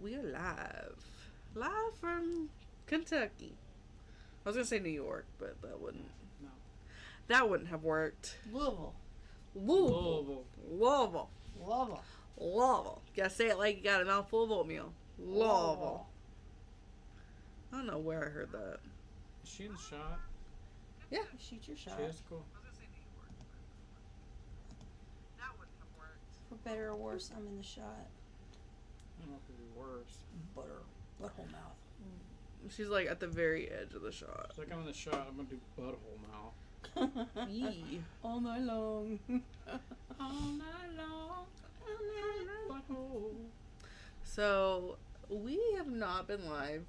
We are live. Live from Kentucky. I was going to say New York, but that wouldn't. No. That wouldn't have worked. Louisville. Louisville. Louisville. Louisville. Louisville. You gotta say it like you got a mouthful of oatmeal. Louisville. I don't know where I heard that. Is she in the shot? Yeah. Shoot your shot. She is cool. For better or worse, I'm in the shot. I don't know if it could be worse. Butthole mouth. She's like at the very edge of the shot. It's like I'm in the shot. I'm gonna do butthole mouth. Yee. All night long. All night long. Butthole. So we have not been live.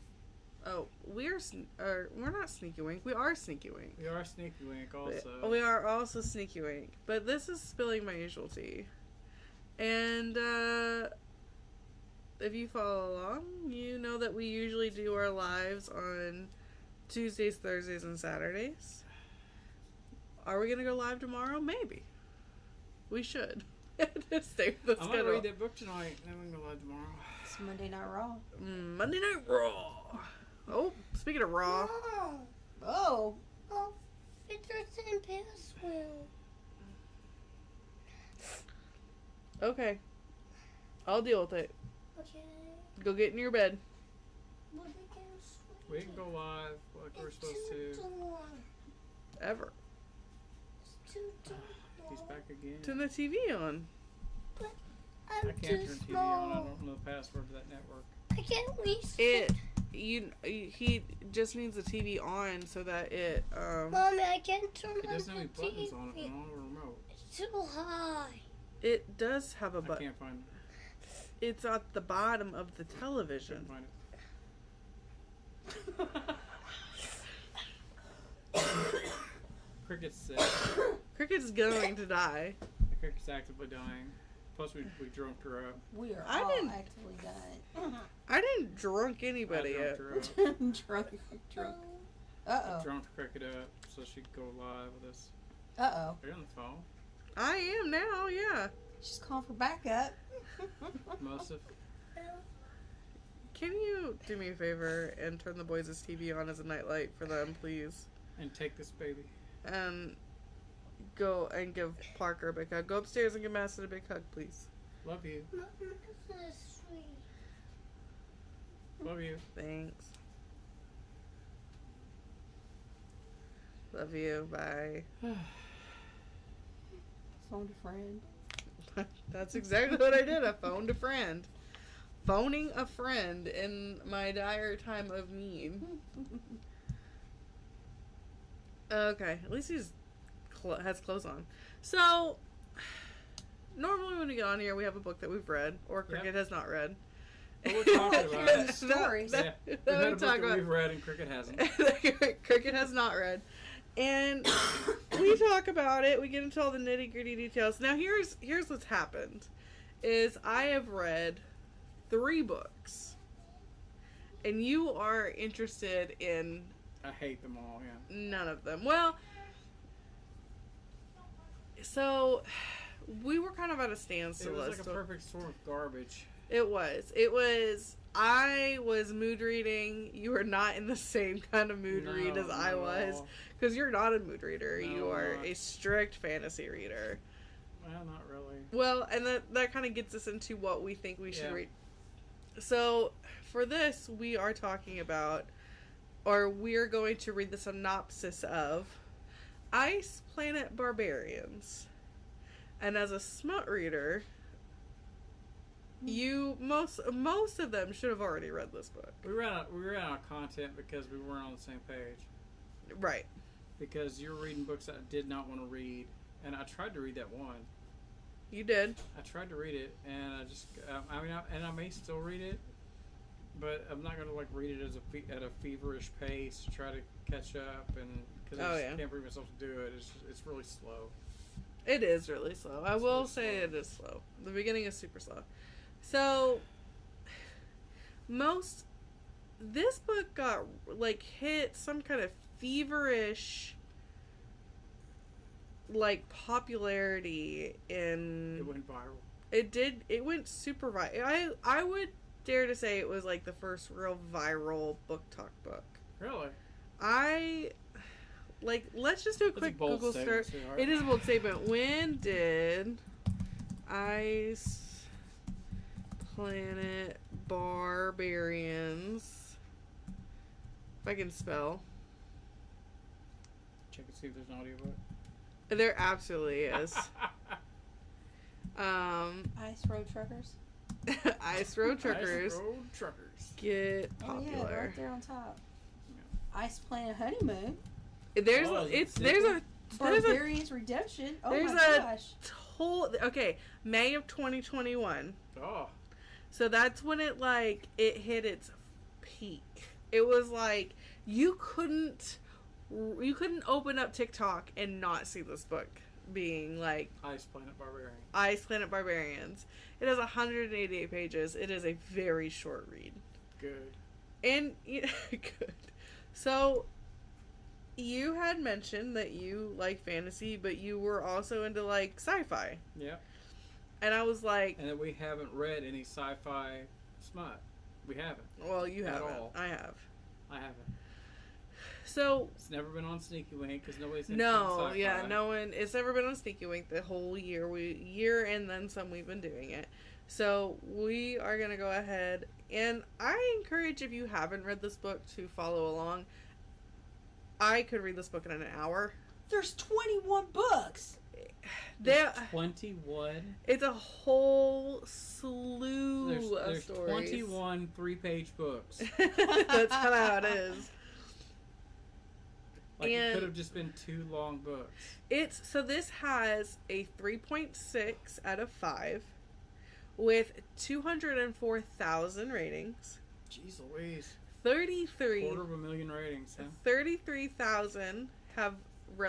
Oh, we're not Sneaky Wink. We are Sneaky Wink. We are Sneaky Wink also. We are also Sneaky Wink. But this is Spilling My Usual Tea. And if you follow along, you know that we usually do our lives on Tuesdays, Thursdays, and Saturdays. Are we going to go live tomorrow? Maybe. We should. Stay with the I'm schedule. going to read that book tonight, then we can go live tomorrow. It's Monday Night Raw. Monday Night Raw. Oh, speaking of Raw. Oh. Oh, fitness and pass wheel. Okay. I'll deal with it. Okay. Go get in your bed. What against? We can go live like we're supposed to. Ever. It's too dark. He's back again. Turn the TV on. But I I'm can't too turn TV small. on. I don't know the password to that network. I can't reach He just needs the TV on so that it Mommy, I can't turn It on doesn't have any the buttons on it TV. on the remote. It's too high. it does have a I button. can't find It's at the bottom of the Can't television. find it. Cricket's sick. Cricket's going to die. The cricket's actively dying. Plus, we drunked her up. We are I all didn't- actively dying. I didn't drunk anybody I yet. drunked her up. drunk. Uh-oh. Drunked cricket up so she could go live with us. Uh-oh. Are you on the phone? I am now, yeah. She's calling for backup. Most of. Can you do me a favor and turn the boys' TV on as a nightlight for them, please? And take this baby. And go and give Parker a big hug. Go upstairs and give Madison a big hug, please. Love you. Mom, this is sweet. Love you. Thanks. Love you. Bye. Phoned a friend. That's exactly what I did. I phoned a friend. Phoning a friend in my dire time of need. Okay, at least he's has clothes on. So, normally when we get on here, we have a book that we've read, or Cricket has not read. But we're talking about it. Stories. Yeah. We've had a book that we've read and Cricket hasn't. Cricket has not read. And we talk about it. We get into all the nitty gritty details. Now, here's what's happened. Is I have read 3 books. And you are interested in I hate them all, yeah. none of them. Well, so we were kind of at a standstill. It was like a perfect storm of garbage. It was. I was mood reading. You were not in the same kind of mood read as I was. Because you're not a mood reader. No, you are I'm not. a strict fantasy reader. Well, not really. Well, and that kind of gets us into what we think we should Yeah. read. So, for this, we are talking about, or we're going to read the synopsis of Ice Planet Barbarians. And as a smut reader, you most of them should have already read this book. We ran out of content because we weren't on the same page. Right. Because you're reading books that I did not want to read, and I tried to read that one. You did. I tried to read it, and I may still read it, but I'm not going to read it as at a feverish pace to try to catch up, and because I can't bring myself to do it. It's really slow. It is really slow. I will say it is slow. The beginning is super slow. So, this book got, hit some kind of feverish, popularity in... It went viral. It did. It went super viral. I would dare to say it was like the first real viral book talk book. Really? Let's just do a quick Google search. It is a bold statement. When did Ice Planet Barbarians, if I can spell. Check and see if there's an audiobook. There absolutely is. Ice Road Truckers. Ice Road Truckers. Ice Road Truckers. Get Oh popular. yeah, right there on top. Ice Planet Honeymoon. There's a Barbarians Redemption. Oh there's my gosh. Okay, May of 2021. Oh. So that's when it hit its peak. It was like you couldn't open up TikTok and not see this book being like Ice Planet Barbarians. Ice Planet Barbarians. It has 188 pages. It is a very short read. Good. And good. So you had mentioned that you like fantasy, but you were also into like sci-fi. Yeah. And I was like, and that we haven't read any sci-fi smut. We haven't. Well, you At haven't. all. I have. I haven't. So it's never been on Sneaky Wink because nobody's no, yeah, no one. It's never been on Sneaky Wink the whole year. Year and then some. We've been doing it. So we are gonna go ahead, and I encourage, if you haven't read this book, to follow along. I could read this book in an hour. There's 21 books. There's 21. It's a whole slew of there's stories. 21 3-page books. That's kind of how it is. Like, it could have just been 2 long books. This has a 3.6 out of 5 with 204,000 ratings. Jeez Louise. 250,000 ratings, huh? 33,000 have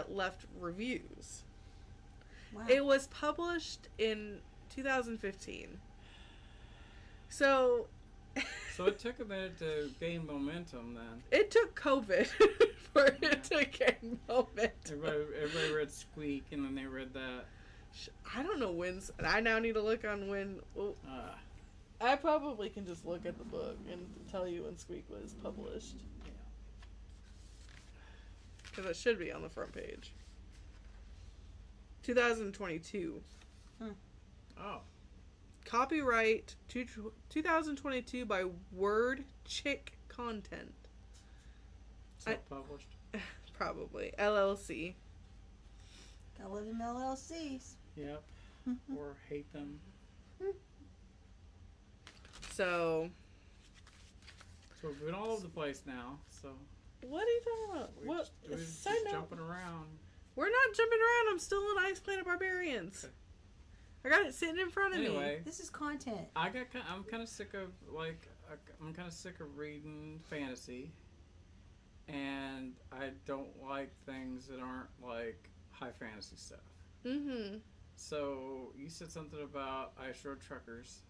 left reviews. Wow. It was published in 2015. So it took a minute to gain momentum then. It took COVID for it to gain momentum. Everybody read Squeak and then they read that. I don't know when. I now need to look on when. I probably can just look at the book and tell you when Squeak was published. Yeah. Because it should be on the front page. 2022. Oh. Copyright 2022 by Word Chick Content. Self-published? Probably. LLC. Gotta live in LLCs. Yep. Or hate them. So we've been all over the place now. So what are you talking about? We're just jumping around. We're not jumping around. I'm still in Ice Planet Barbarians. Okay. I got it sitting in front of me. This is content. I'm kind of sick of reading fantasy, and I don't like things that aren't like high fantasy stuff. Mm-hmm. So you said something about Ice Road Truckers.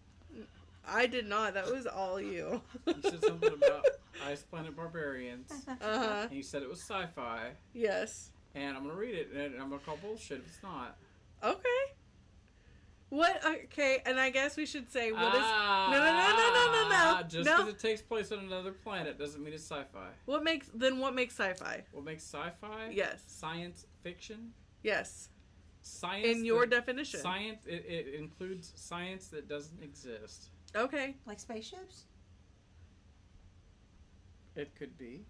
I did not. That was all you. You said something about Ice Planet Barbarians. Uh-huh. And you said it was sci-fi. Yes. And I'm going to read it, and I'm going to call bullshit if it's not. Okay. What? Okay, and I guess we should say, what is... No. Just because it takes place on another planet doesn't mean it's sci-fi. What makes sci-fi? What makes sci-fi? Yes. Science fiction? Yes. Science... In your definition. Science... It includes science that doesn't exist. Okay. Like spaceships? It could be.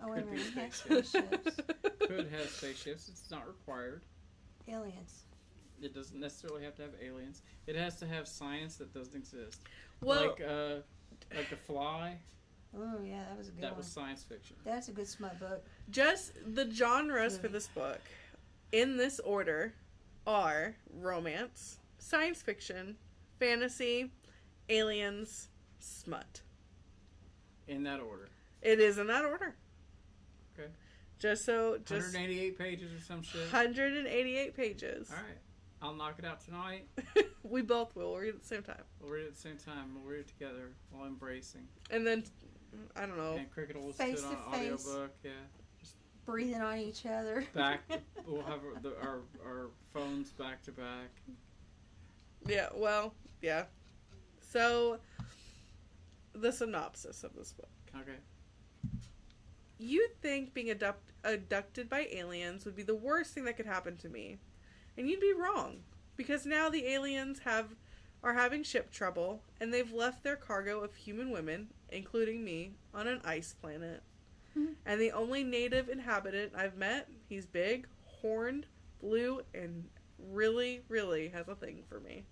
Oh, could wait a be minute. spaceships. Could have spaceships. It's not required. Aliens. It doesn't necessarily have to have aliens. It has to have science that doesn't exist. Well, like The Fly. Oh yeah, that was a good one. That was science fiction. That's a good smut book. Just the genres for this book, in this order, are romance, science fiction, fantasy, aliens, smut. In that order. It is in that order. Okay. 188 pages or some shit. 188 pages. All right. I'll knock it out tonight. We both will. We'll read it at the same time. We'll read it at the same time. We'll read it together while embracing. And then, I don't know. And Cricket will listen to it on audiobook. Yeah. Just breathing on each other. We'll have our phones back to back. Yeah, well, yeah. So, the synopsis of this book. Okay. You'd think being abducted by aliens would be the worst thing that could happen to me. And you'd be wrong. Because now the aliens are having ship trouble, and they've left their cargo of human women, including me, on an ice planet. Mm-hmm. And the only native inhabitant I've met, he's big, horned, blue, and really, really has a thing for me.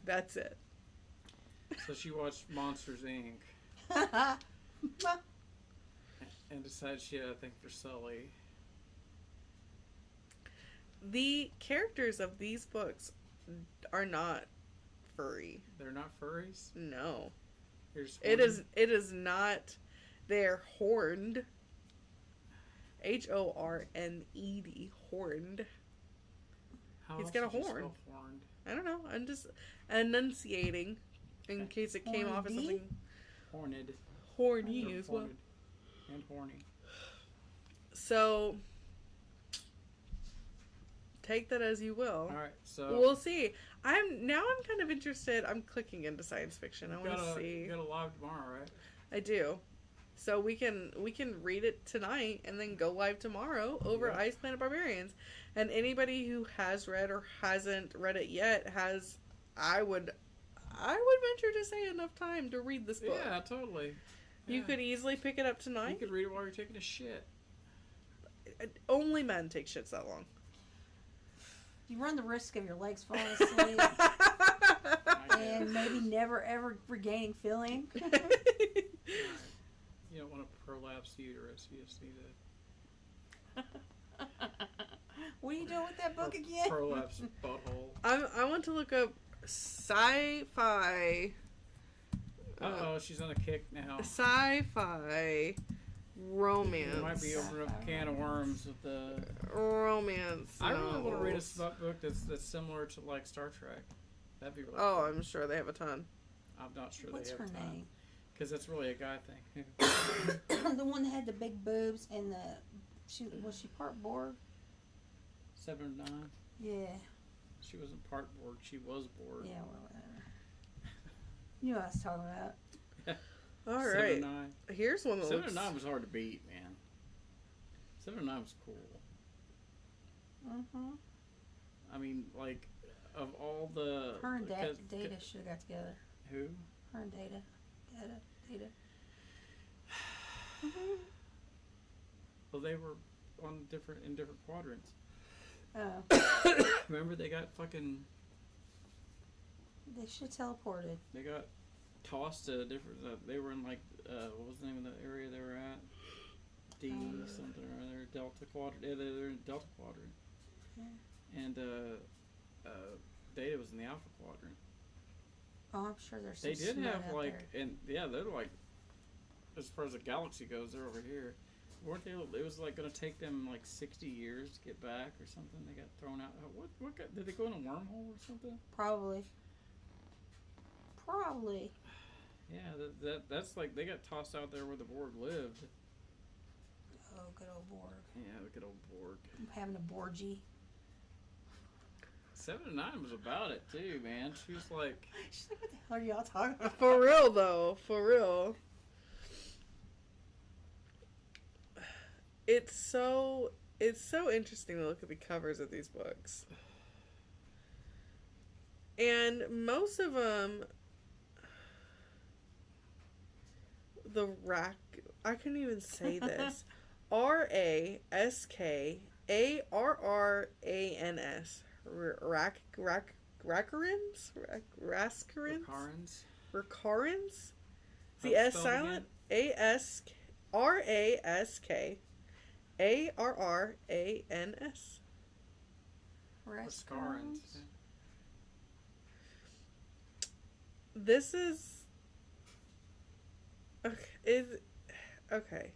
That's it. So she watched Monsters, Inc. and decided she had a thing for Sully. The characters of these books are not furry. They're not furries? No. It is not. They're horned. Horned. Horned. He's got a horn. I don't know. I'm just enunciating in case it came off as something. Horned. Horny as well. And horny. So, take that as you will. All right, so we'll see. I'm kind of interested. I'm clicking into science fiction. I want to see. You got a live tomorrow, right? I do. So we can read it tonight and then go live tomorrow over Ice Planet Barbarians. And anybody who has read or hasn't read it yet has, I would venture to say, enough time to read this book. Yeah, totally. You could easily pick it up tonight. You could read it while you're taking a shit. Only men take shits that long. You run the risk of your legs falling asleep and maybe never ever regaining feeling. You don't want a prolapsed uterus. You just need a... What are you doing with that book again? Prolapsed butthole. I want to look up sci-fi. She's on a kick now. Sci-fi romance. You might be opening up a can of worms with the romance. I really want to read a book that's similar to like Star Trek. That'd be really cool. I'm sure they have a ton. I'm not sure What's they have a ton. her name? Because that's really a guy thing. The one that had the big boobs and was she part Borg? 7 or 9. Yeah. She wasn't part Borg. She was Borg. Yeah, well, whatever. You know what I was talking about. All 7 right. 9. Here's one that 7 looks... 9 was hard to beat, man. 7 9 was cool. Mm-hmm. I mean, like, of all the... Her and Data should have got together. Who? Her and Data. Data. Well, they were in different quadrants. Oh. Remember, they got fucking... They should have teleported. They got tossed to a different... they were in, like, what was the name of the area they were at? D something or other. Delta Quadrant. Yeah, they're in Delta Quadrant. Yeah. And Data was in the Alpha Quadrant. Oh, I'm sure there's some They did smut have, out like... there. And, yeah, they're, like... As far as the galaxy goes, they're over here. Weren't they? It was like going to take them like 60 years to get back or something. They got thrown out. What did they go in a wormhole or something? Probably. Yeah, that's like they got tossed out there where the Borg lived. Oh, good old Borg. Yeah, the good old Borg. I'm having a Borgie. 7 and 9 was about it too, man. She was like, she's like, what the hell are y'all talking about? For real though, for real. It's so interesting to look at the covers of these books. And most of them, I couldn't even say this. Raskarans. Rakarans? The S silent. Rask. Arrans. Raskarans. This is okay.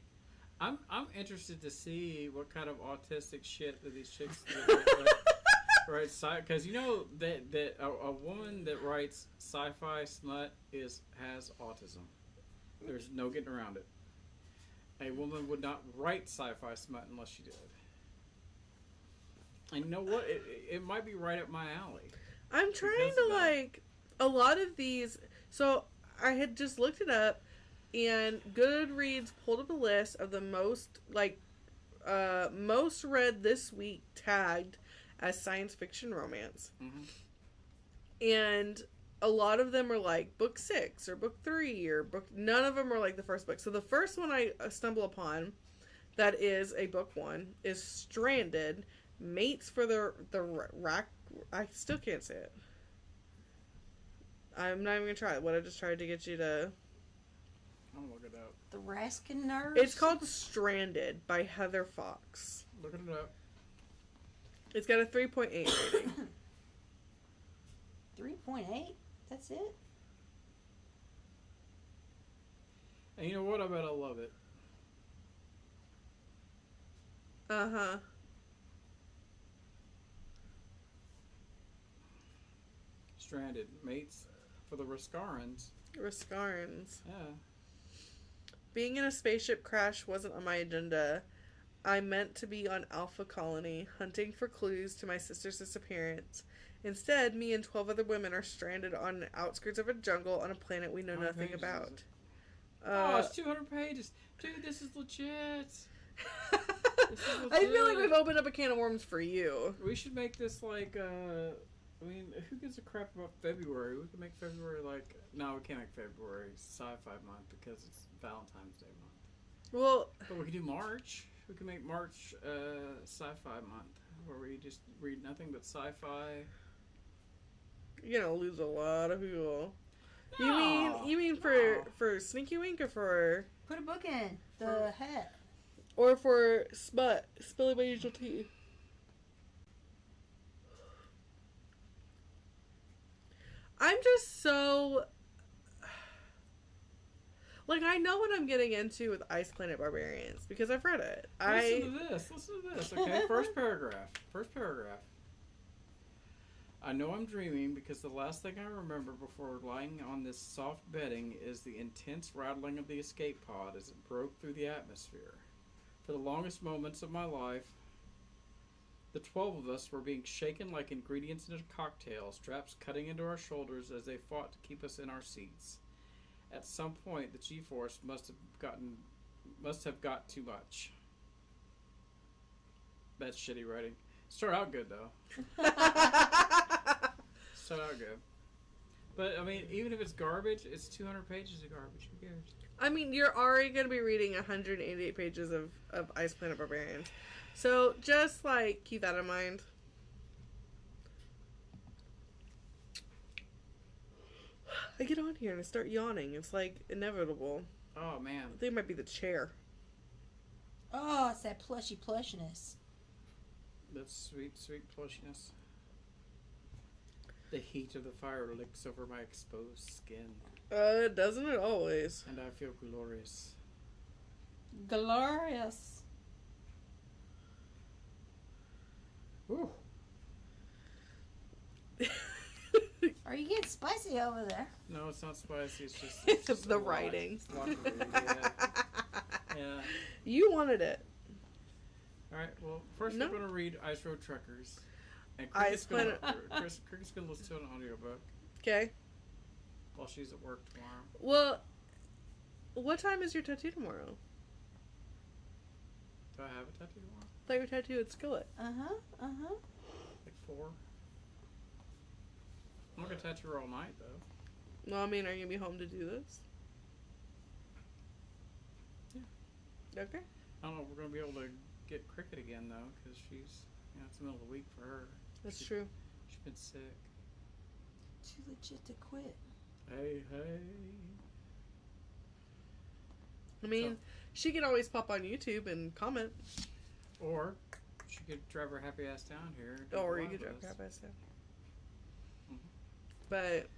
I'm interested to see what kind of autistic shit that these chicks do. Right, because you know that a woman that writes sci-fi smut has autism. There's no getting around it. A woman would not write sci-fi smut unless she did. And you know what? It might be right up my alley. I'm trying to like a lot of these. So I had just looked it up, and Goodreads pulled up a list of the most read this week tagged as science fiction romance. Mm-hmm. And a lot of them are like book 6 or book 3 or book. None of them are like the first book. So the first one I stumble upon that is a book 1 is Stranded, Mates for the Rack. I still can't say it. I'm not even gonna try it. What I just tried to get you to. I'm gonna look it up. The Raskin Nerves? It's called Stranded by Heather Fox. Looking it up. It's got a 3.8 rating. 3.8? That's it? And you know what? I bet I love it. Uh-huh. Stranded, Mates for the Raskarans. Raskarans. Yeah. Being in a spaceship crash wasn't on my agenda. I meant to be on Alpha Colony, hunting for clues to my sister's disappearance. Instead, me and 12 other women are stranded on the outskirts of a jungle on a planet we know nothing about. Oh, it's 200 pages. Dude, this is legit. I feel like we've opened up a can of worms for you. We should make this like, I mean, who gives a crap about February? We could make February like... No, we can't make February sci-fi month because it's Valentine's Day month. Well... But we could do March. We could make March sci-fi month where we just read nothing but sci-fi. You're gonna lose a lot of people. No, You mean for Sneaky Wink or for... Put a book in the hat. Or for Smut, Spilling My Usual Tea. I'm just so... Like, I know what I'm getting into with Ice Planet Barbarians because I've read it. Listen to this, okay? First paragraph. I know I'm dreaming because the last thing I remember before lying on this soft bedding is the intense rattling of the escape pod as it broke through the atmosphere. For the longest moments of my life, the 12 of us were being shaken like ingredients in a cocktail, straps cutting into our shoulders as they fought to keep us in our seats. At some point, the G-force must have got too much. That's shitty writing. Start out good though. Start out good. But I mean, even if it's garbage, it's 200 pages of garbage. Who cares? I mean, you're already going to be reading 188 pages of Ice Planet Barbarians. So, just, like, keep that in mind. I get on here and I start yawning. It's, like, inevitable. Oh, man. I think it might be the chair. Oh, it's that plushiness. That sweet, sweet plushiness. The heat of the fire licks over my exposed skin. Doesn't it always? And I feel glorious. Glorious. Woo. Are you getting spicy over there? No, it's not spicy. It's just, It's the writing. Yeah. Yeah. You wanted it. All right. Well, first No. we're going to read Ice Road Truckers. And Ice Cricket's going to listen to an audiobook Okay. while she's at work tomorrow. Well, what time is your tattoo tomorrow? Do I have a tattoo tomorrow? I thought your tattoo at Skillet. Uh-huh. Like 4? I'm not going to tattoo her all night, though. No, I mean, are you going to be home to do this? Yeah. Okay. I don't know if we're going to be able to get Cricket again, though, because she's, it's the middle of the week for her. That's true. She's been sick. Too legit to quit. Hey. I mean, she could always pop on YouTube and comment. Or she could drive her happy ass down here. Or you could drive her past that. Mhm. But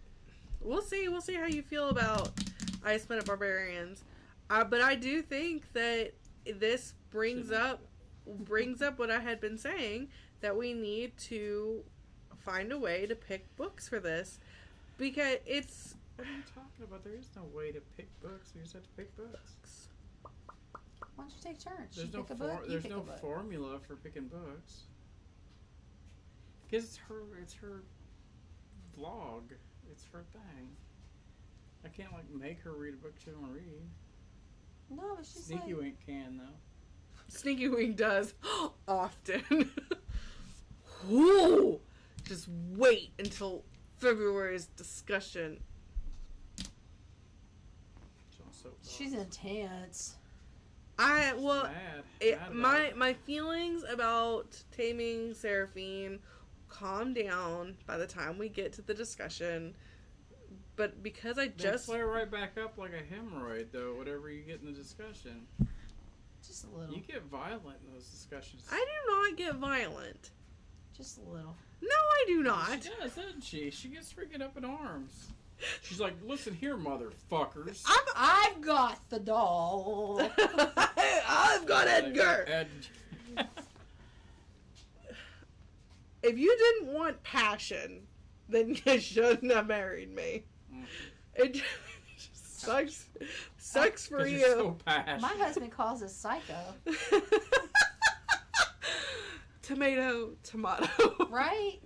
we'll see. We'll see how you feel about Ice Planet Barbarians. But I do think that this brings up what I had been saying, that we need to find a way to pick books for this, because it's... What are you talking about? There is no way to pick books. We just have to pick books. Why don't you take turns? There's no formula for picking books. Because it's her vlog. It's her thing. I can't like make her read a book she don't want to read. No, but she's Sneaky like... Wink can though. Sneaky Wink does often. Ooh, just wait until February's discussion. She's intense. My feelings about Taming Seraphine calm down by the time we get to the discussion, but because I just flare right back up like a hemorrhoid though. Whatever you get in the discussion, just a little. You get violent in those discussions. I do not get violent. Just a little. No, I do not. She does, doesn't she? She gets freaking up in arms. She's like, listen here, motherfuckers. I've got the doll. I've got Edgar. If you didn't want passion, then you shouldn't have married me. It just sucks for you. So my husband calls us psycho. Tomato. Right?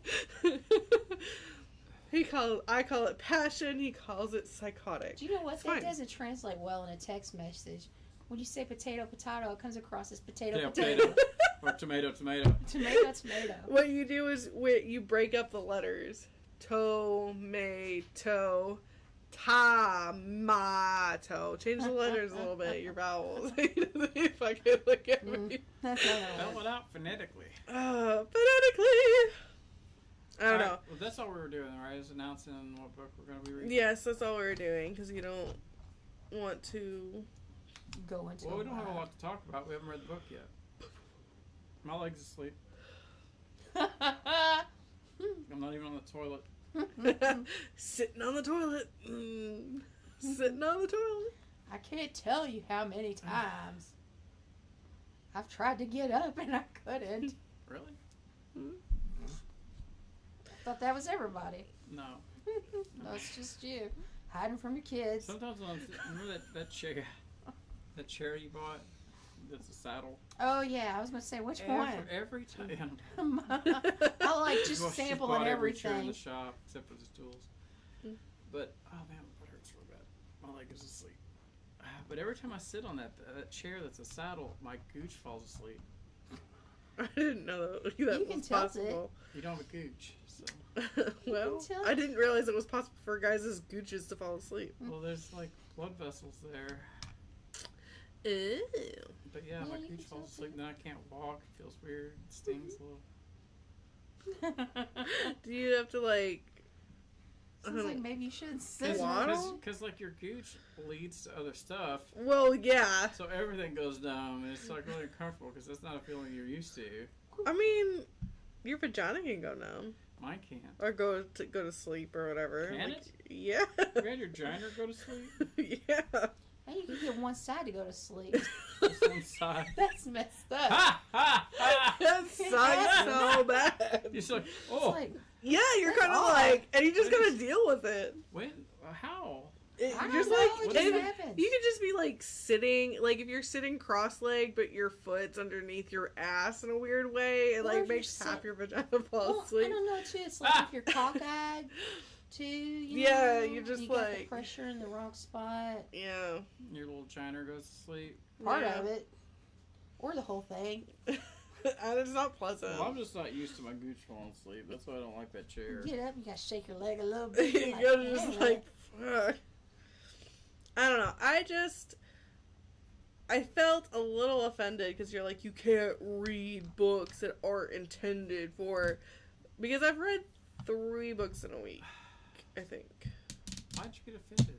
I call it passion. He calls it psychotic. Do you know what? It's that fine. doesn't translate well in a text message. When you say potato, it comes across as potato. Or tomato. Tomato. What you do is you break up the letters. Tomato. Tomato. Change the letters a little bit. Your vowels. He fucking look at me. Spell it out phonetically. Phonetically. I don't know. Well, that's all we were doing, right? Is announcing what book we're going to be reading. Yes, that's all we were doing because you don't want to go into. Well, we don't have a lot to talk about. We haven't read the book yet. My leg's asleep. I'm not even on the toilet. Sitting on the toilet. Sitting on the toilet. I can't tell you how many times I've tried to get up and I couldn't. Really? Thought that was everybody. No. No, it's just you. Hiding from your kids. Sometimes remember that chair you bought? That's a saddle. Oh yeah, I was gonna say which one? Every time. I like just sampling every chair in everything. the shop except for the stools. But oh man, my butt hurts real bad. My leg is asleep. But every time I sit on that chair that's a saddle, my gooch falls asleep. I didn't know that You can was tilt possible. You don't have a gooch, so. Well, I didn't realize it was possible for guys' gooches to fall asleep. Well, there's like blood vessels there. Ew. But yeah, my gooch falls asleep. Then I can't walk. It feels weird. It stings a little. Do you have to like? Sounds like maybe you should sit. Because like your gooch leads to other stuff. Well, yeah. So everything goes numb, and it's like really uncomfortable because that's not a feeling you're used to. I mean, your vagina can go numb. Mine can't. Or go to sleep or whatever. Can like, it? Yeah. You had your vagina go to sleep? Yeah. And you can get one side to go to sleep. Just one side. That's messed up. Ha ha ha! That sucks so bad. You're like, oh. Like, yeah, you're kind of like, and you just gotta deal with it. When? How? I don't just know, like it just happens. you could just be like sitting, like if you're sitting cross-legged, but your foot's underneath your ass in a weird way, it like makes half your vagina fall asleep. I don't know too. It's like if you're cockeyed too. You know, you just you like got the pressure in the wrong spot. Yeah. Your little vagina goes to sleep. Part of it, or the whole thing. And it's not pleasant. Well, I'm just not used to my gooch falling asleep. That's why I don't like that chair. Get up, you gotta shake your leg a little bit. You gotta just like, fuck. I don't know. I felt a little offended because you're like, you can't read books that aren't intended for, because I've read 3 books in a week, I think. Why'd you get offended?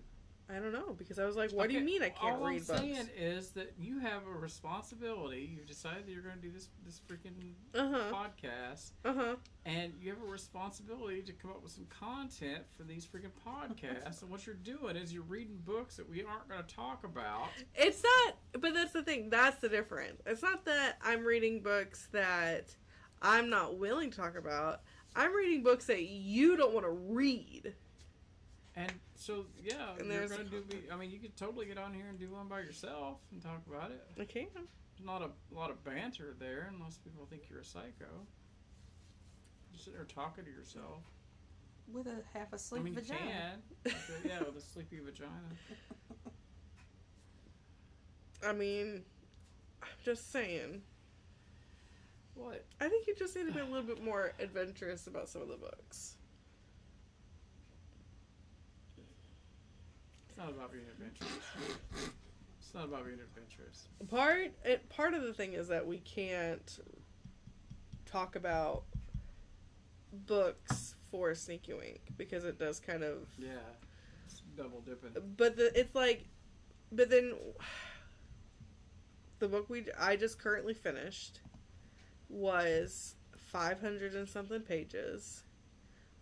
I don't know, because I was like, what do you mean I can't read books? All I'm saying is that you have a responsibility. You've decided that you're going to do this freaking podcast. And you have a responsibility to come up with some content for these freaking podcasts. And what you're doing is you're reading books that we aren't going to talk about. It's not, but that's the thing. That's the difference. It's not that I'm reading books that I'm not willing to talk about. I'm reading books that you don't want to read. And so, yeah, and you're going to do. I mean, you could totally get on here and do one by yourself and talk about it. I can. There's not a lot of banter there, unless people think you're a psycho. You're sitting there talking to yourself. with a half asleep vagina. You can. Yeah, with a sleepy vagina. I mean, I'm just saying. What? I think you just need to be a little bit more adventurous about some of the books. It's not about being adventurous. It's not about being adventurous. Part of the thing is that we can't talk about books for Sneaky Wink because it does kind of... Yeah, it's double dipping. But then the book I just currently finished was 500 and something pages,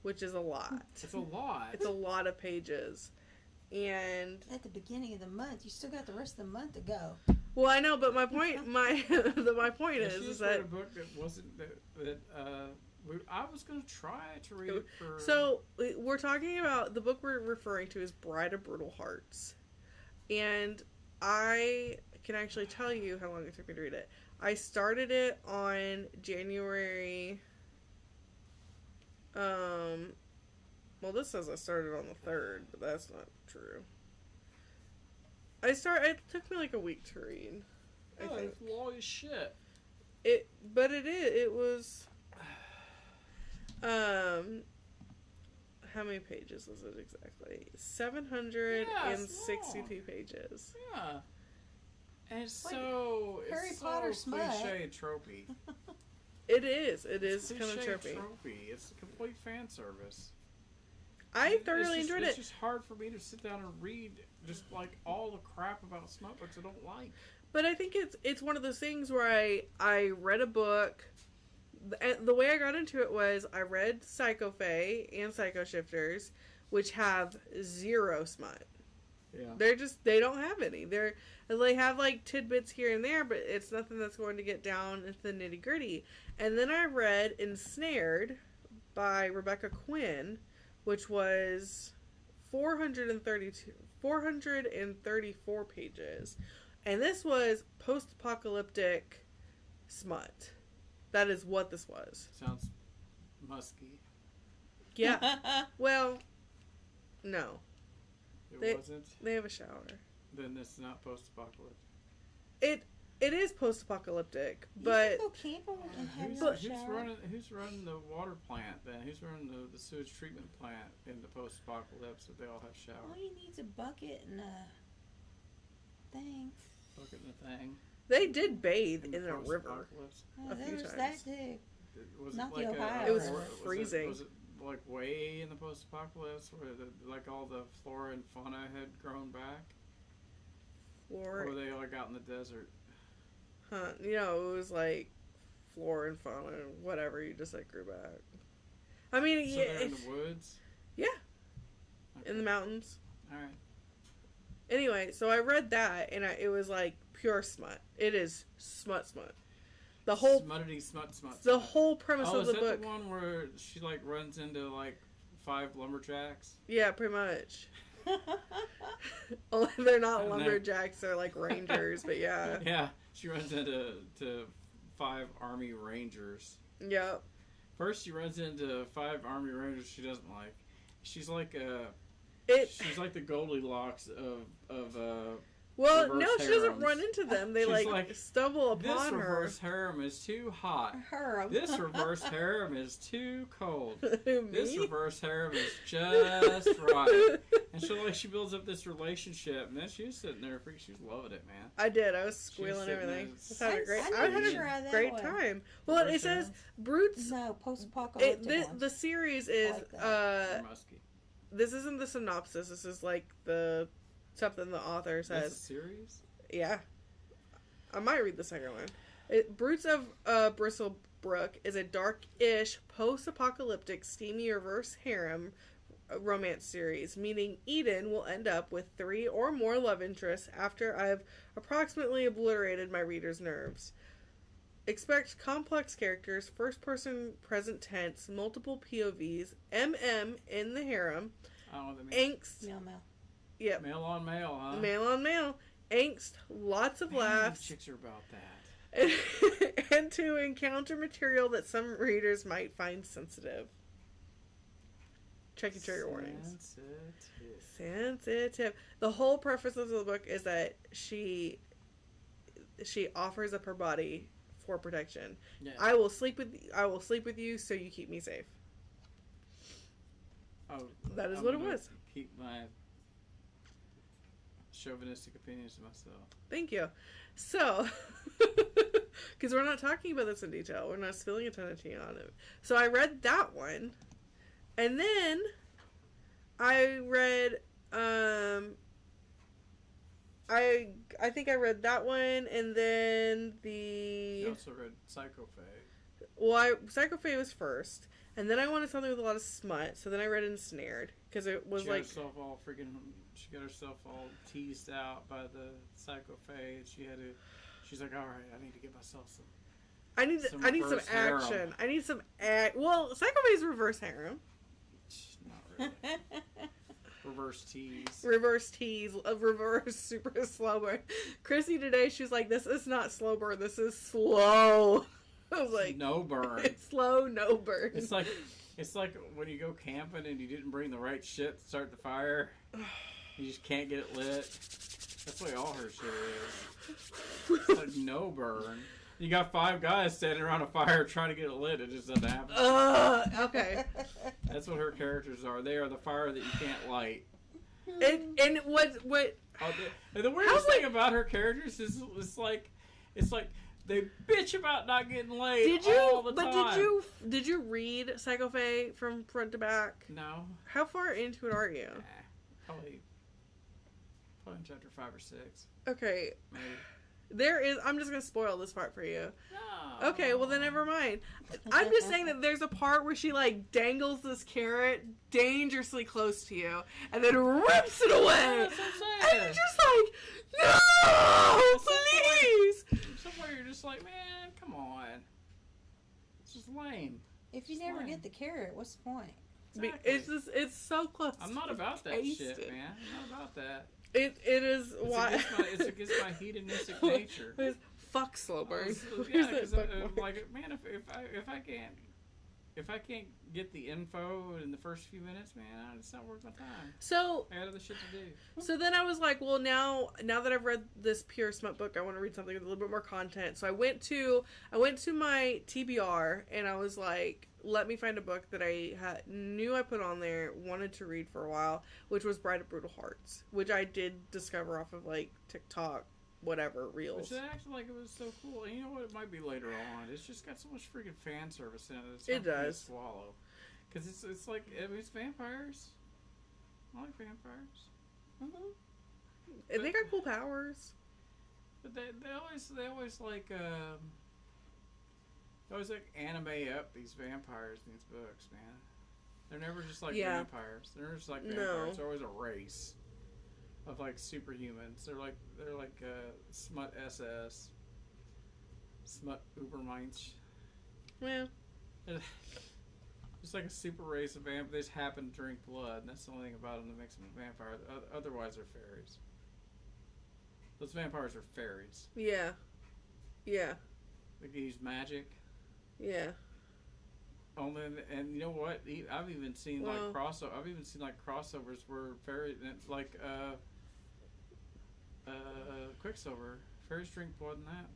which is a lot. It's a lot. It's a lot of pages. And at the beginning of the month, you still got the rest of the month to go. Well, I know, but my point is that a book that wasn't I was going to try to read it for. So we're talking about the book we're referring to is Bride of Brutal Hearts, and I can actually tell you how long it took me to read it. I started it on January. Well, this says I started on the 3rd, but that's not true. It took me like a week to read. I think. It's long as shit. It was. How many pages was it exactly? 762 pages. Yeah. And it's like so Harry Potter so smut. cliche and tropey. It is kind of cliche trippy. and tropey. It's a complete fan service. I thoroughly enjoyed it. It's just hard for me to sit down and read just like all the crap about smut books I don't like. But I think it's one of those things where I read a book. The way I got into it was I read Psycho Fae and Psycho Shifters, which have zero smut. Yeah. They don't have any. They have like tidbits here and there, but it's nothing that's going to get down into the nitty gritty. And then I read Ensnared by Rebecca Quinn, which was 434 pages. And this was post-apocalyptic smut. That is what this was. Sounds musky. Yeah. Well, no. It wasn't? They have a shower. Then it's not post-apocalyptic. It is post-apocalyptic, but... You can go camping and have your shower. Who's running the water plant then? Who's running the sewage treatment plant in the post-apocalypse if they all have showers? All you need is a bucket and a thing. Bucket and a thing. They did bathe in a river a few times. That too. Was Not it like the Ohio. It was freezing. Was it like way in the post-apocalypse where like all the flora and fauna had grown back? Or were they like out in the desert? Huh. You know, it was like flora and fauna, whatever, you just like grew back. I mean, so yeah. They're in the woods? Yeah. Okay. In the mountains. Alright. Anyway, so I read that, and it was like pure smut. It is smut. The whole Smuttity smut. The whole premise of the book. Oh, is that the one where she like runs into like 5 lumberjacks? Yeah, pretty much. Only they're not lumberjacks; they're like rangers. But yeah. Yeah, she runs into 5 army rangers. Yep. First, she runs into 5 army rangers she doesn't like. She's like she's like the Goldilocks of Well, reverse no, she harems. doesn't run into them. They like stumble upon this her. This reverse harem is too hot. This reverse harem is too cold. This reverse harem is just right. And so she builds up this relationship, and then she was sitting there, she was loving it, man. I did. I was squealing everything. I had a great time. Well, it says Brutes. No, post-apocalyptic. The series is this isn't the synopsis. This is like the something the author says. That's a series? Yeah. I might read the second one. Brutes of Bristlebrook is a dark-ish, post-apocalyptic, steamy reverse harem romance series, meaning Eden will end up with 3 or more love interests after I've approximately obliterated my reader's nerves. Expect complex characters, first-person present tense, multiple POVs, MM in the harem, I don't know what that means. angst... Male. Yep. Male on male, huh? Male on male. Angst, lots of laughs. Chicks are about that. And to encounter material that some readers might find sensitive. check your trigger warnings. Sensitive. The whole preface of the book is that she offers up her body for protection. Yeah. I will sleep with you so you keep me safe. Oh, that is what it was. Keep my chauvinistic opinions to myself. Thank you. So, because we're not talking about this in detail, we're not spilling a ton of tea on it. So I read that one, and then I read I think I read that one, and then You also read Psycho Fae. Well, Psycho Fae was first, and then I wanted something with a lot of smut, so then I read Ensnared, because it was she got herself all teased out by the Psycho Fae, and she's like, all right, I need to get myself some. I need some action. Harem. I need some Well, Psycho Fae's reverse harem. Not really. Reverse tease. A reverse super slow burn. Chrissy today, she's like, this is not slow burn, this is slow. I was like, no burn. It's slow, no burn. It's like when you go camping and you didn't bring the right shit to start the fire. You just can't get it lit. That's the way all her shit is. It's like no burn. You got 5 guys standing around a fire trying to get it lit. It just doesn't happen. Okay. That's what her characters are. They are the fire that you can't light. And what? The weirdest thing about her characters is it's like they bitch about not getting laid all the time. But did you read Psycho Fae from front to back? No. How far into it are you? Probably in chapter 5 or 6. Okay. Maybe. I'm just going to spoil this part for you. No. Okay, well then never mind. I'm just saying that there's a part where she like dangles this carrot dangerously close to you and then rips it away. That's what I'm saying. And you're just like, no, please. Somewhere you're just like, man, come on. It's just lame. If you never get the carrot, what's the point? Exactly. It's so close. I'm not about that shit, man. I'm not about that. It is why it's against my hedonistic nature. Fuck slow burn. Yeah, because like, man, if I can't get the info in the first few minutes, man, it's not worth my time. So I got other shit to do. So then I was like, well, now that I've read this pure smut book, I want to read something with a little bit more content. So I went to my TBR and I was like, let me find a book that I knew I put on there, wanted to read for a while, which was Bride of Brutal Hearts, which I did discover off of like TikTok, whatever, reels. Which acted like it was so cool. And you know what? It might be later on. It's just got so much freaking fan service in it. It does. To swallow. Because it's like, I mean, it's vampires. I like vampires. Mm-hmm. And they got cool powers. But they always like anime up these vampires in these books, man. They're never just like vampires. They're just like vampires. No. They're always a race of like superhumans. They're like smut SS, smut Ubermensch. Yeah. Just like a super race of vampires. They just happen to drink blood, and that's the only thing about them that makes them a vampire. Otherwise, they're fairies. Those vampires are fairies. Yeah. Yeah. They can use magic. Yeah. And you know what? I've even seen crossovers where fairies, like Quicksilver. Fairies drink blood in that.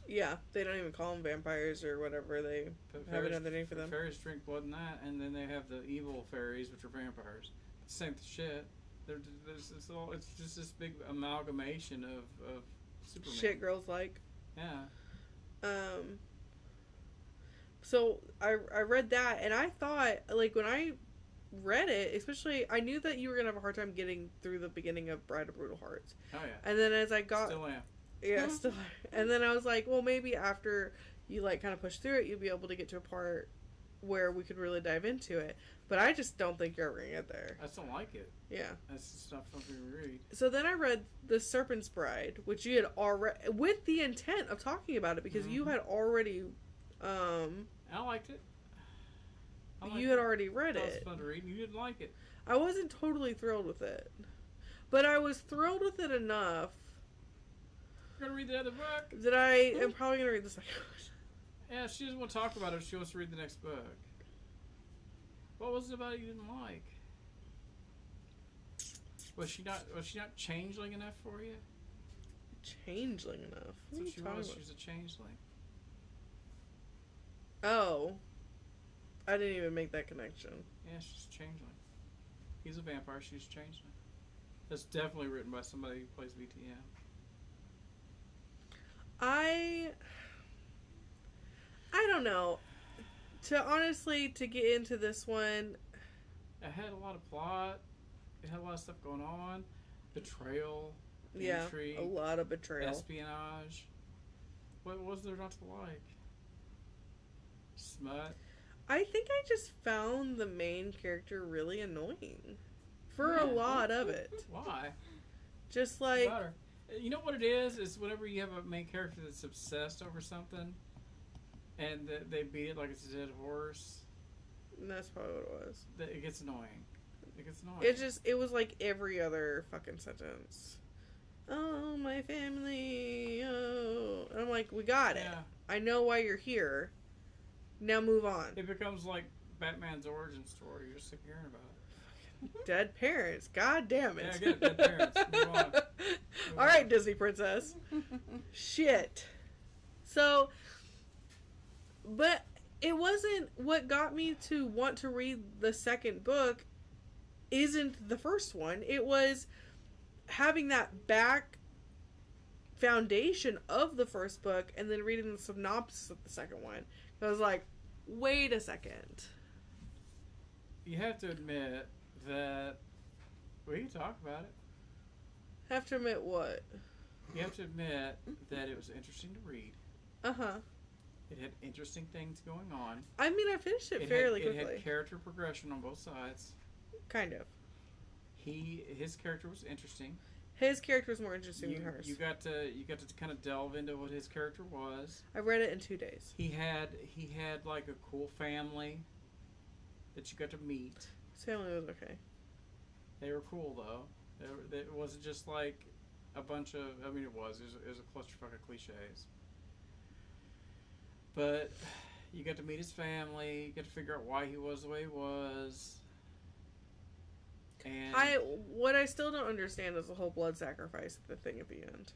Yeah, they don't even call them vampires or whatever. They have another name for them. Fairies drink blood in that, and then they have the evil fairies, which are vampires. Same shit. It's just this big amalgamation of Superman. Shit girls like. Yeah. So I read that, and I thought, like, when I read it, especially, I knew that you were gonna have a hard time getting through the beginning of Bride of Brutal Hearts. Oh yeah. And then as I got, still am. Yeah, still. And then I was like, well, maybe after you like kind of push through it, you'll be able to get to a part where we could really dive into it. But I just don't think you're ever gonna get there. I just don't like it. Yeah. That's just not something to read. So then I read The Serpent's Bride, which you had already, with the intent of talking about it, because you had already, I liked it. You had already read it. It was fun to read. You didn't like it. I wasn't totally thrilled with it. But I was thrilled with it enough. You're going to read the other book? That I am probably going to read the second one. Yeah, she doesn't want to talk about it. She wants to read the next book. What was it about it you didn't like? Was she not changeling enough for you? Changeling enough? That's what she was. She was a changeling. Oh. I didn't even make that connection. Yeah, she's a changeling. He's a vampire, she's a changeling. That's definitely written by somebody who plays VTM. I don't know. To get into this one, it had a lot of plot. It had a lot of stuff going on. Betrayal. Intrigue, a lot of betrayal. Espionage. What was there not to like? Smut. I think I just found the main character really annoying. For a lot of it. Why? Just like... You know what it is? Is whenever you have a main character that's obsessed over something, and they beat it like it's a dead horse. And that's probably what it was. It gets annoying. It was like every other fucking sentence. Oh, my family. Oh. And I'm like, we got it. I know why you're here. Now move on. It becomes like Batman's origin story. You're just sick of hearing about it. Dead parents. God damn it. Yeah, I get it. Dead parents. Move on. All right, Disney princess. Shit. So, but it wasn't what got me to want to read the second book. Isn't the first one. It was having that back foundation of the first book and then reading the synopsis of the second one. I was like, wait a second. You have to admit that we can talk about it. Have to admit what? You have to admit that it was interesting to read. Uh-huh. It had interesting things going on. I mean, I finished it fairly quickly. It had character progression on both sides. Kind of. His character was interesting. His character was more interesting than hers. You got to kind of delve into what his character was. I read it in 2 days. He had like a cool family that you got to meet. His family was okay. They were cool though. It wasn't just like a bunch of. I mean, it was a clusterfuck of cliches. But you got to meet his family. You got to figure out why he was the way he was. And what I still don't understand is the whole blood sacrifice thing at the end,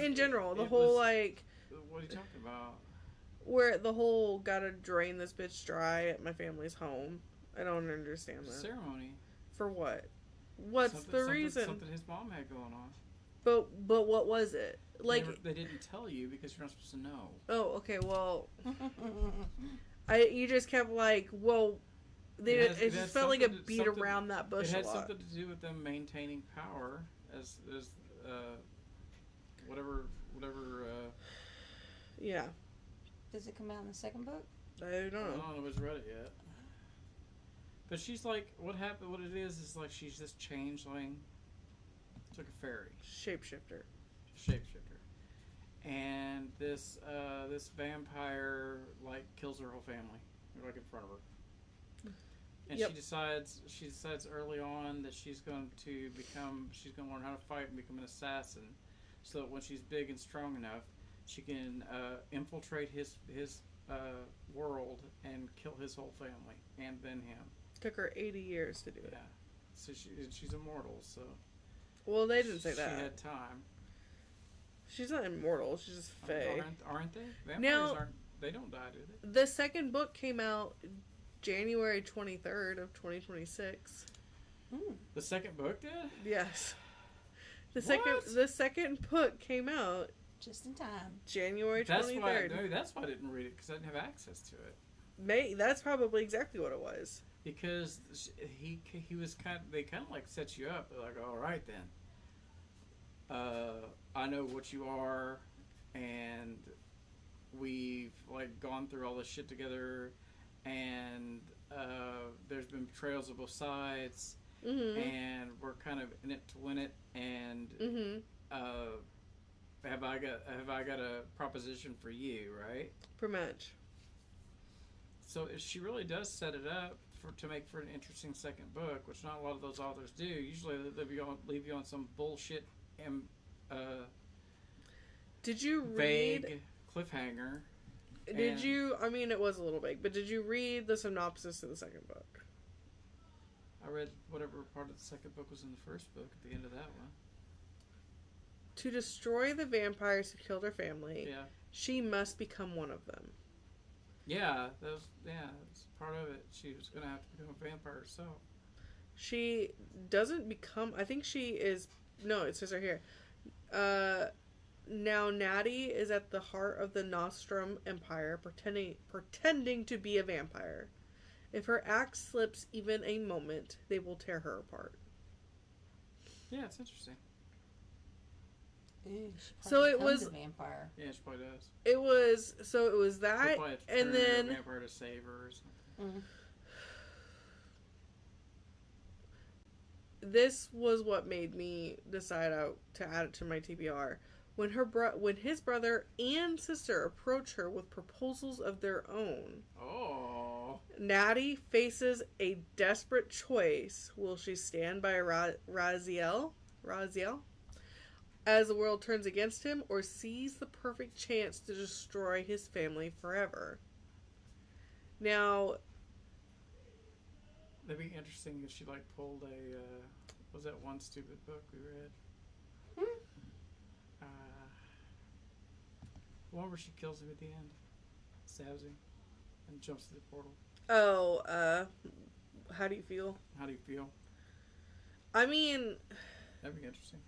in general, the whole like. What are you talking about? Where the whole gotta drain this bitch dry at my family's home. I don't understand that. Ceremony. For what? What's the reason? Something his mom had going on. But what was it? Like they didn't tell you because you're not supposed to know. Oh, okay. Well, you just kept like, well. It just felt like a beat around that bush. It had a lot. something to do with them maintaining power as whatever. Yeah. Does it come out in the second book? I don't know. I don't know. Nobody's read it yet. But she's like, what happened? What it is like she's this changeling. It's like a fairy. Shapeshifter. And this vampire like kills her whole family, like in front of her. And she decides early on that she's going to learn how to fight and become an assassin, so that when she's big and strong enough, she can infiltrate his world and kill his whole family and then him. Took her 80 years to do it. Yeah, so she's immortal. So. Well, they didn't say that. She had time. She's not immortal. She's just fey. Aren't they? Vampires aren't. They don't die, do they? The second book came out January 23rd of 2026. The second book did? Yes. The second book came out just in time. January 23rd. That's why I didn't read it, because I didn't have access to it. That's probably exactly what it was. Because he was they kind of like set you up. They're like, all right then. I know what you are, and we've like gone through all this shit together, and there's been betrayals of both sides, and we're kind of in it to win it, and have I got a proposition for you, right? Pretty much. So she really does set it up to make for an interesting second book, which not a lot of those authors do. Usually they leave you on some bullshit and did you vague read cliffhanger. Did you? I mean, it was a little vague, but did you read the synopsis of the second book? I read whatever part of the second book was in the first book at the end of that one. To destroy the vampires who killed her family, Yeah. she must become one of them. Yeah, that's part of it. She was going to have to become a vampire herself. She doesn't become... I think she is... No, it says right here. Now Natty is at the heart of the Nostrum Empire, pretending to be a vampire. If her axe slips even a moment, they will tear her apart. Yeah, it's interesting. Ooh, so it was a vampire. Yeah, she probably does. It was that, and then a vampire to save her or something. Mm. This was what made me decide to add it to my TBR. When his brother and sister approach her with proposals of their own, Natty faces a desperate choice. Will she stand by Raziel, as the world turns against him, or seize the perfect chance to destroy his family forever? Now, that'd be interesting if she pulled a was that one stupid book we read? The one where she kills him at the end, stabs him, and jumps to the portal. Oh, how do you feel? How do you feel? I mean, that'd be interesting.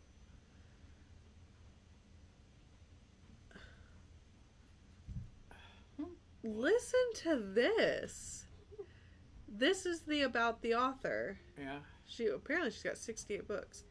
Listen to this. This is about the author. Yeah. She's got 68 books.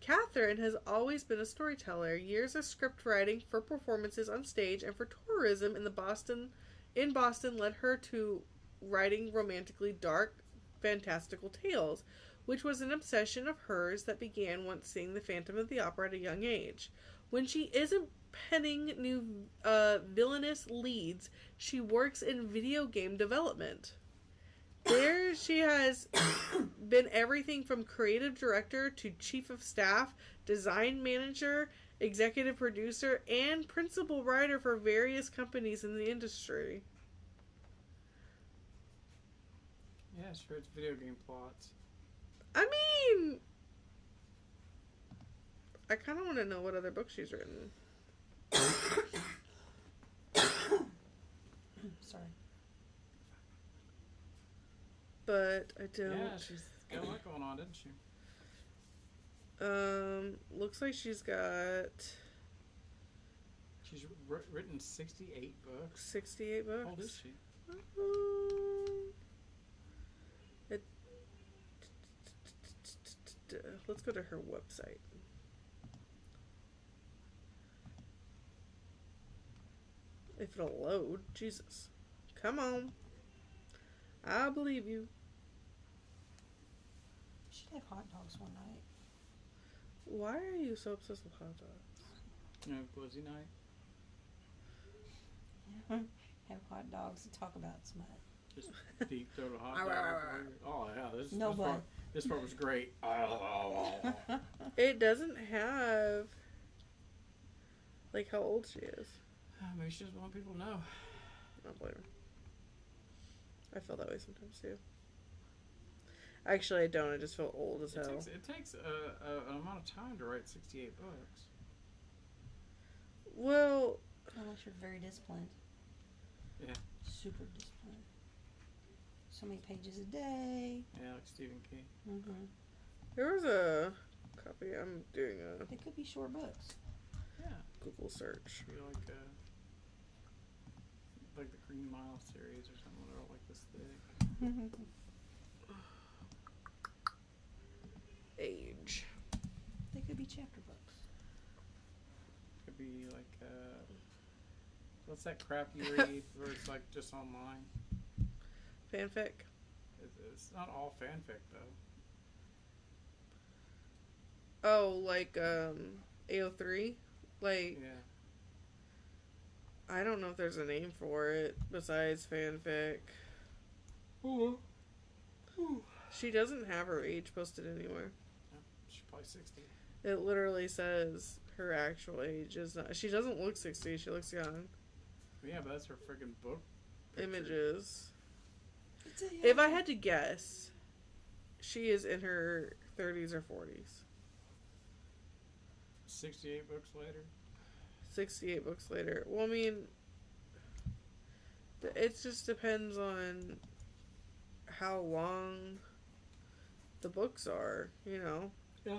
Catherine has always been a storyteller. Years of script writing for performances on stage and for tourism in Boston led her to writing romantically dark, fantastical tales, which was an obsession of hers that began once seeing the Phantom of the Opera at a young age. When she isn't penning new villainous leads, she works in video game development. There she has been everything from creative director to chief of staff, design manager, executive producer, and principal writer for various companies in the industry. Yeah, she writes video game plots. I mean, I kind of want to know what other books she's written. Sorry. But I don't. Yeah, she's got a lot going on, didn't she? Looks like she's got... She's written 68 books. 68 books? How old is she? Let's go to her website. If it'll load. Jesus. Come on. I believe you. We should have hot dogs one night. Why are you so obsessed with hot dogs? You know, Glizzy night. Yeah. Have hot dogs and talk about smut. Just deep throat a hot dog. Oh yeah, this part was great. It doesn't have how old she is. Maybe she doesn't want people to know. I don't blame her. I feel that way sometimes too. Actually, I don't. I just feel old as hell. It takes an amount of time to write 68 books. Well, unless you're very disciplined. Yeah. Super disciplined. So many pages a day. Yeah, like Stephen King. Mm-hmm. There was a copy. I'm doing a... They could be short books. Yeah. Google search. Be like the Green Mile series or something, or like this thick. Age. They could be chapter books. Could be like what's that crap you read where it's just online? Fanfic. It's not all fanfic though. Oh, AO3? Yeah. I don't know if there's a name for it besides fanfic. Ooh. She doesn't have her age posted anywhere. Yeah, she's probably 60. It literally says her actual age is not... She doesn't look 60. She looks young. Yeah, but that's her freaking book picture. Images. If I had to guess, she is in her 30s or 40s. 68 books later. 68 books later. Well, I mean, it just depends on how long the books are, you know. Yeah.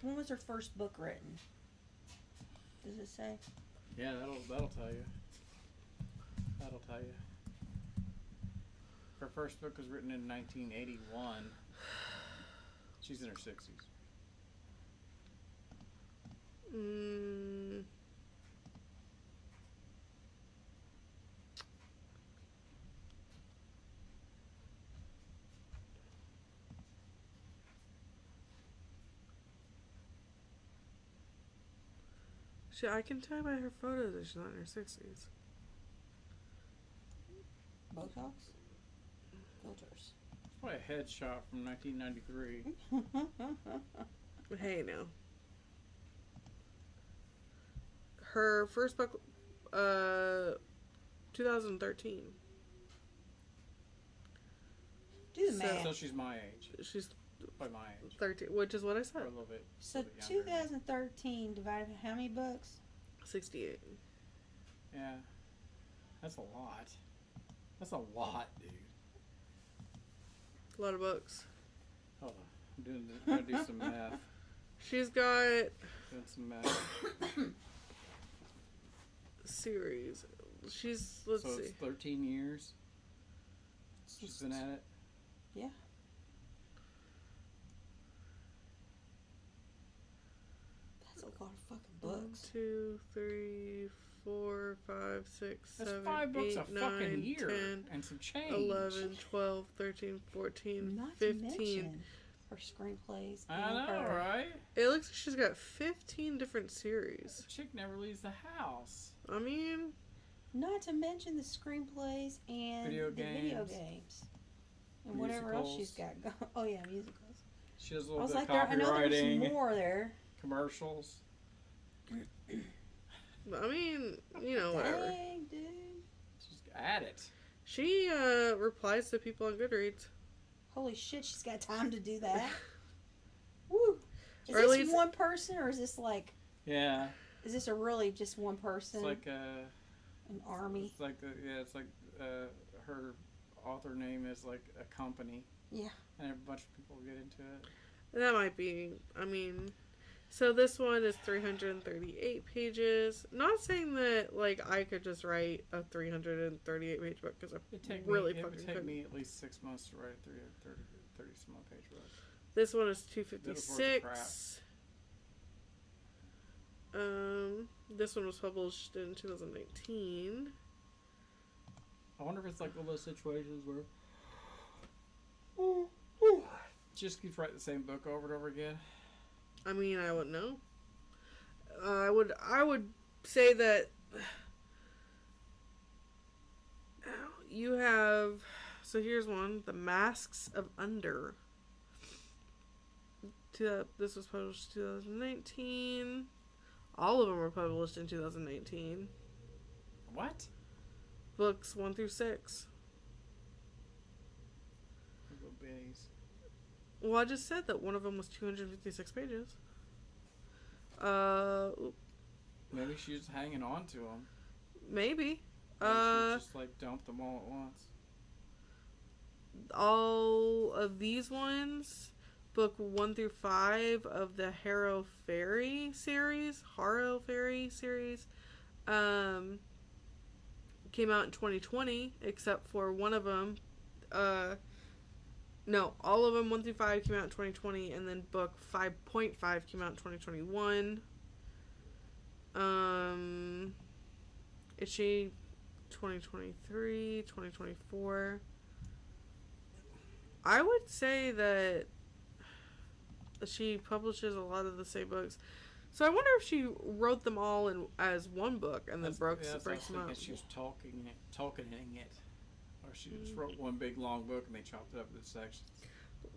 When was her first book written? Does it say? Yeah, that'll tell you. That'll tell you. Her first book was written in 1981. She's in her 60s. I can tell by her photos that she's not in her 60s. Botox? Filters. It's probably a headshot from 1993. Hey, now. Her first book, 2013. Do the math. So she's my age. She's by my age. 13, which is what I Or said. a little bit. So 2013 divided by how many books? 68. Yeah. That's a lot. That's a lot, dude. A lot of books. Hold on. I'm gonna do some math. She's got Doing some math. series. Let's so see. it's 13 years. She's been at it. Yeah. That's a lot of fucking books. 1, 2, 3, 4, 5, 6, That's 7, 5 books 8, a 9, fucking year 10, and some change. 11, 12, 13, 14, Not to 15. mention her screenplays. I and know, her, right? It looks like she's got 15 different series. The chick never leaves the house. I mean, Not to mention the screenplays and Video the video games. games. And whatever else she's Musicals. got going. Oh, yeah, musicals. She does a I little was bit like, of I know there's copywriting, more there. commercials. I mean, you know, whatever. Dang, dude. She's at it. She replies to people on Goodreads. Holy shit, she's got time to do that. Woo. Is Or at this least- one person or is this like, Yeah. is this a really just one person? It's like an army? It's like it's like her author name is like a company. Yeah. And a bunch of people get into it. That might be, I mean, so this one is 338 pages. Not saying that, like, I could just write a 338 page book, because I It really would fucking take couldn't. me at least 6 months to write a 30 some odd page book. This one is That was worth the 256. This one was published in 2019. I wonder if it's like one of those situations where just keeps writing the same book over and over again. I mean, I wouldn't know. I would say that you have. So here's one: The Masks of Under. This was published 2019. All of them were published in 2019. What? Books 1 through 6. Little bitties. Well, I just said that one of them was 256 pages. Maybe she's just hanging on to them. Maybe. She just like dumped them all at once. All of these ones, book 1 through 5 of the Harrow Ferry series, came out in 2020, except for one of them. No, all of them 1 through 5 came out in 2020, and then book 5.5 came out in 2021. Itchy 2023, 2024. I would say that she publishes a lot of the same books. So I wonder if she wrote them all in as one book and then breaks them up. She was talking it. Or she just wrote one big long book and they chopped it up into sections.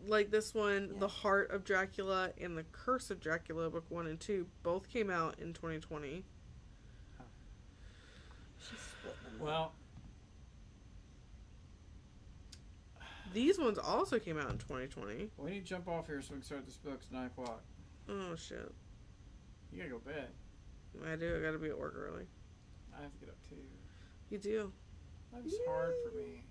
Like this one, Yeah. The Heart of Dracula and The Curse of Dracula, book 1 and 2, both came out in 2020. She's splitting them up. Well, These ones also came out in 2020. We need to jump off here so we can start this book. It's 9 o'clock. Oh, shit. You gotta go to bed. I do. I gotta be at work early. I have to get up too. You do? That's hard for me.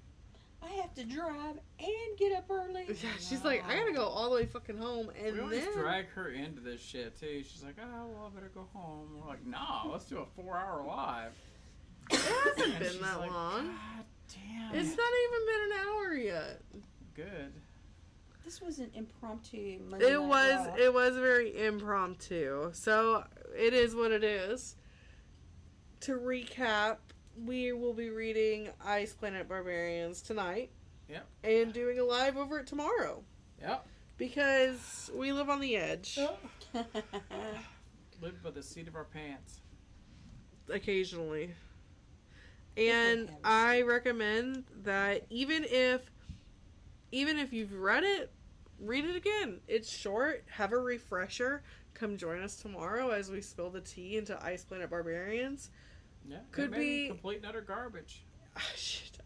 I have to drive and get up early. Yeah, she's like, I gotta go all the way fucking home, and we always then drag her into this shit too. She's like, oh, well, I better go home. We're like, no, let's do a 4-hour live. It hasn't And been she's that like, long. God damn. It's not even been an hour yet. Good. This was an impromptu Monday It Night was. Raw. It was very impromptu. So it is what it is. To recap, we will be reading Ice Planet Barbarians tonight. Yep. And doing a live over it tomorrow. Yep. Because we live on the edge. Live by the seat of our pants. Occasionally. And I recommend that even if you've read it, read it again. It's short. Have a refresher. Come join us tomorrow as we spill the tea into Ice Planet Barbarians. Yeah. Could be complete and utter garbage.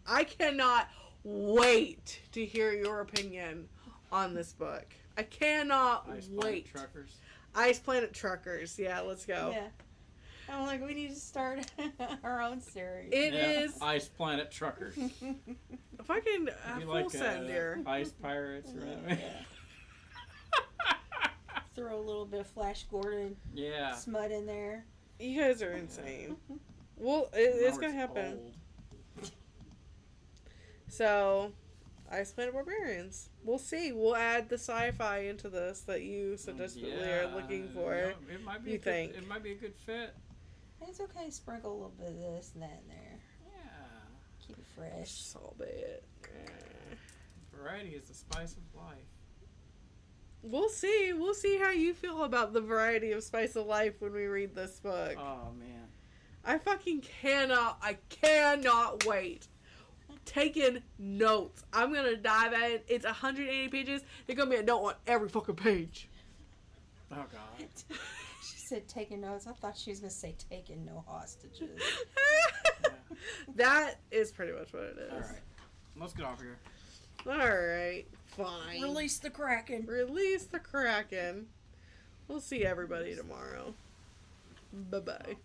I cannot wait to hear your opinion on this book. I cannot Ice wait. Planet Truckers. Ice Planet Truckers. Yeah, let's go. Yeah. I'm like, we need to start our own series. It is Ice Planet Truckers. fucking You full like send here. Ice Pirates, right? Throw a little bit of Flash Gordon Yeah. smut in there. You guys are insane. Well, it's gonna happen. Old. So, Ice Planet Barbarians. We'll see. We'll add the sci-fi into this that you so desperately are looking for. You know, it might be You a good, think? it might be a good fit. It's okay to sprinkle a little bit of this and that in there. Yeah. Keep it fresh. So bad. Variety is the spice of life. We'll see. We'll see how you feel about the variety of spice of life when we read this book. Oh man. I cannot wait. Taking notes. I'm gonna dive in. It's 180 pages. There's gonna be a note on every fucking page. Oh god. She said taking notes. I thought she was going to say taking no hostages. Yeah. That is pretty much what it is. All right. Let's get off here. Alright, fine. Release the Kraken. Release the Kraken. We'll see everybody tomorrow. Bye-bye.